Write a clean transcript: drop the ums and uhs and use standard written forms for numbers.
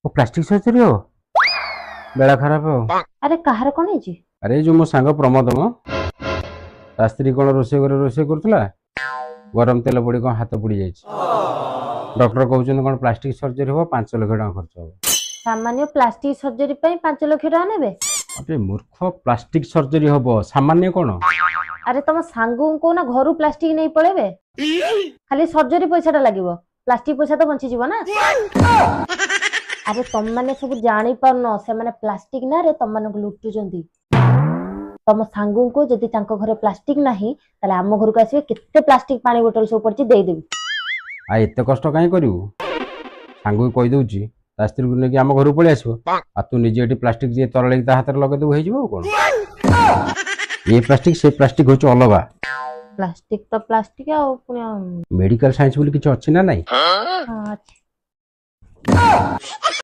ओ plastic surgery हो बेला खराब हो। अरे कहार कौन है जी? अरे जो मो सांग प्रमोद मो ता स्त्री कौन रोसे करथला गरम तेल पड़ी कौन हाथ पुड़ी जाइए डॉक्टर कहउछन कौन प्लास्टिक सर्जरी हो 5 लाख टका खर्च हो। सामान्य प्लास्टिक सर्जरी पे 5 लाख टका नेबे? अरे मूर्ख प्लास्टिक सर्जरी हो सामान्य कौन। अरे तुम सांगू को ना घर प्लास्टिक नहीं पड़ेबे खाली सर्जरी पैसा लगे प्लास्टिक पैसा तो बंची जीव ना। अरे तुम मैंने सब जानी पारन से माने प्लास्टिक ना रे तुम मानक लुटुचंदी। तुम सांगू को जदि तांको घरे प्लास्टिक नाही ताले आम घर को आसीबे केते प्लास्टिक पानी बोतल सब पड़ची दे देबी। आ एते कष्ट काई करिवु सांगू कहि दउची ता स्त्री को नेकी आम घर पळि आसीबो आ तू निजे एटी प्लास्टिक जे तरले ता हाथ रे लगे दउ हे जीवो कोन। ये प्लास्टिक से प्लास्टिक होच अलगा। प्लास्टिक तो प्लास्टिक आ पुनी मेडिकल साइंस बोली किछ अछि ना नाही। हां